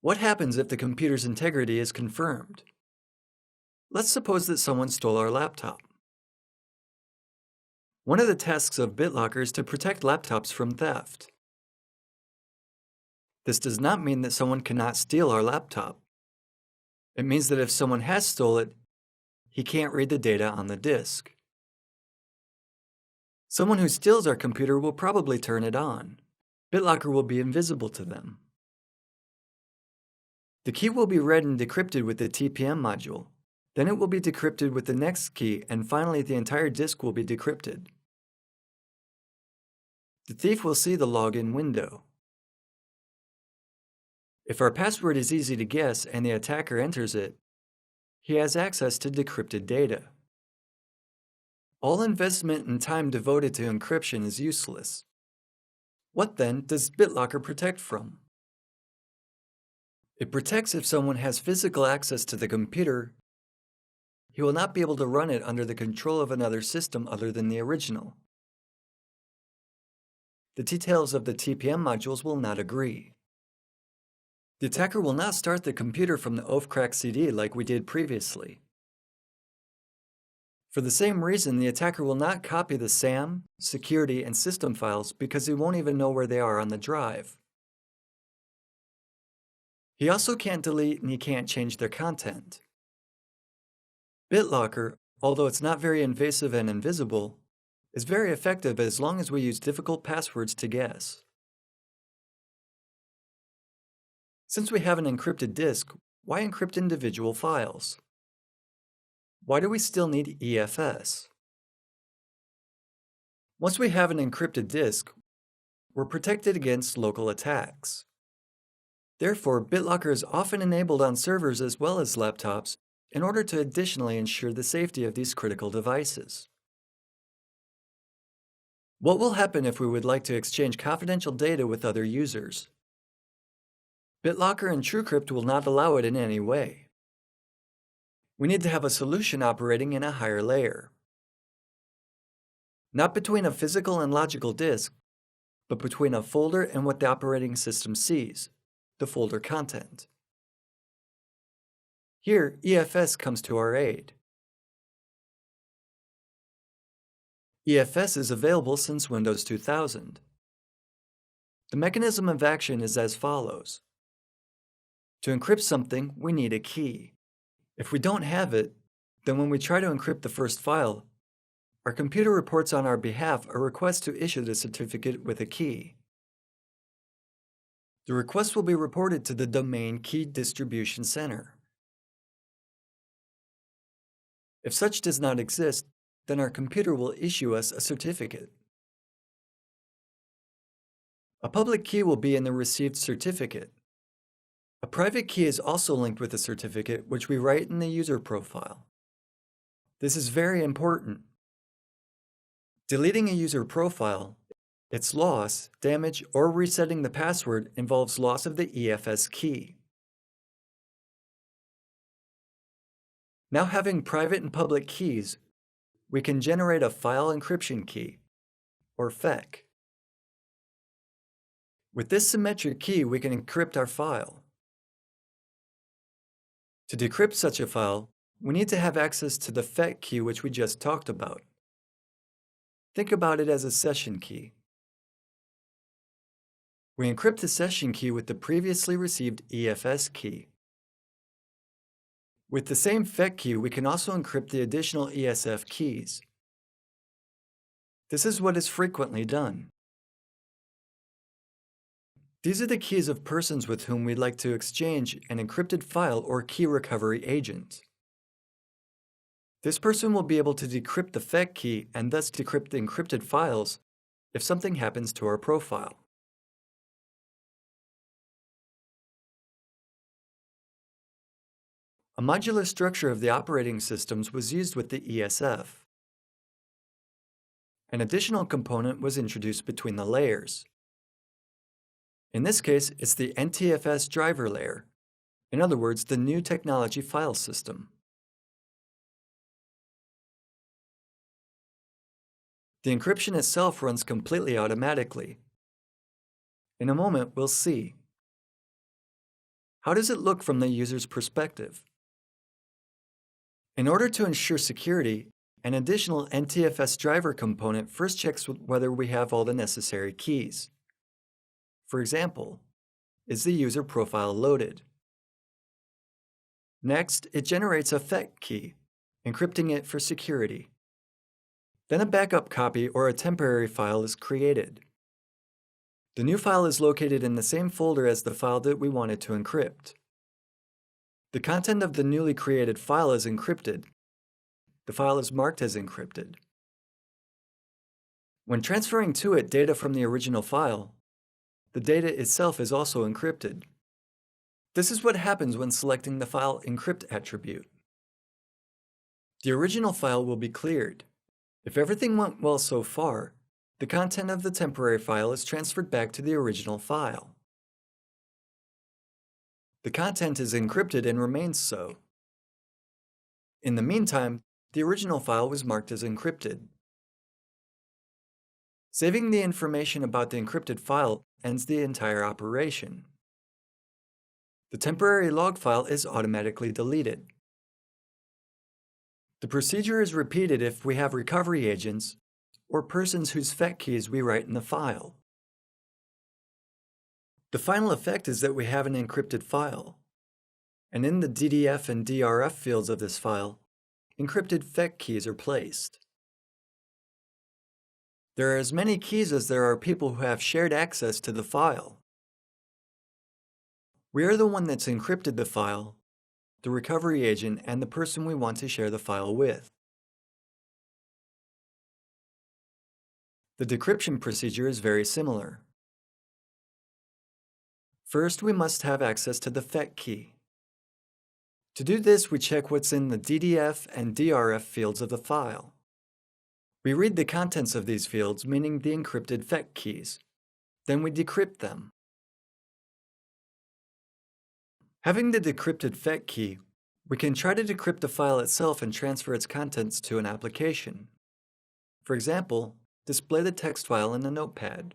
What happens if the computer's integrity is confirmed? Let's suppose that someone stole our laptop. One of the tasks of BitLocker is to protect laptops from theft. This does not mean that someone cannot steal our laptop. It means that if someone has stolen it, he can't read the data on the disk. Someone who steals our computer will probably turn it on. BitLocker will be invisible to them. The key will be read and decrypted with the TPM module. Then it will be decrypted with the next key, and finally the entire disk will be decrypted. The thief will see the login window. If our password is easy to guess and the attacker enters it, he has access to decrypted data. All investment and time devoted to encryption is useless. What then does BitLocker protect from? It protects if someone has physical access to the computer, he will not be able to run it under the control of another system other than the original. The details of the TPM modules will not agree. The attacker will not start the computer from the off-crack CD like we did previously. For the same reason, the attacker will not copy the SAM, security, and system files because he won't even know where they are on the drive. He also can't delete and he can't change their content. BitLocker, although it's not very invasive and invisible, is very effective as long as we use difficult passwords to guess. Since we have an encrypted disk, why encrypt individual files? Why do we still need EFS? Once we have an encrypted disk, we're protected against local attacks. Therefore, BitLocker is often enabled on servers as well as laptops in order to additionally ensure the safety of these critical devices. What will happen if we would like to exchange confidential data with other users? BitLocker and TrueCrypt will not allow it in any way. We need to have a solution operating in a higher layer. Not between a physical and logical disk, but between a folder and what the operating system sees, the folder content. Here, EFS comes to our aid. EFS is available since Windows 2000. The mechanism of action is as follows. To encrypt something, we need a key. If we don't have it, then when we try to encrypt the first file, our computer reports on our behalf a request to issue the certificate with a key. The request will be reported to the domain key distribution center. If such does not exist, then our computer will issue us a certificate. A public key will be in the received certificate. A private key is also linked with the certificate, which we write in the user profile. This is very important. Deleting a user profile, its loss, damage, or resetting the password involves loss of the EFS key. Now having private and public keys, we can generate a file encryption key, or FEC. With this symmetric key, we can encrypt our file. To decrypt such a file, we need to have access to the FEC key which we just talked about. Think about it as a session key. We encrypt the session key with the previously received EFS key. With the same FEC key, we can also encrypt the additional ESF keys. This is what is frequently done. These are the keys of persons with whom we'd like to exchange an encrypted file or key recovery agent. This person will be able to decrypt the FEC key and thus decrypt the encrypted files if something happens to our profile. A modular structure of the operating systems was used with the ESF. An additional component was introduced between the layers. In this case, it's the NTFS driver layer, in other words, the new technology file system. The encryption itself runs completely automatically. In a moment, we'll see. How does it look from the user's perspective? In order to ensure security, an additional NTFS driver component first checks whether we have all the necessary keys. For example, is the user profile loaded? Next, it generates a FET key, encrypting it for security. Then a backup copy or a temporary file is created. The new file is located in the same folder as the file that we wanted to encrypt. The content of the newly created file is encrypted. The file is marked as encrypted. When transferring to it data from the original file, the data itself is also encrypted. This is what happens when selecting the File Encrypt attribute. The original file will be cleared. If everything went well so far, the content of the temporary file is transferred back to the original file. The content is encrypted and remains so. In the meantime, the original file was marked as encrypted. Saving the information about the encrypted file ends the entire operation. The temporary log file is automatically deleted. The procedure is repeated if we have recovery agents or persons whose FET keys we write in the file. The final effect is that we have an encrypted file, and in the DDF and DRF fields of this file, encrypted FET keys are placed. There are as many keys as there are people who have shared access to the file. We are the one that's encrypted the file, the recovery agent, and the person we want to share the file with. The decryption procedure is very similar. First, we must have access to the FET key. To do this, we check what's in the DDF and DRF fields of the file. We read the contents of these fields, meaning the encrypted FET keys. Then we decrypt them. Having the decrypted FET key, we can try to decrypt the file itself and transfer its contents to an application. For example, display the text file in a notepad.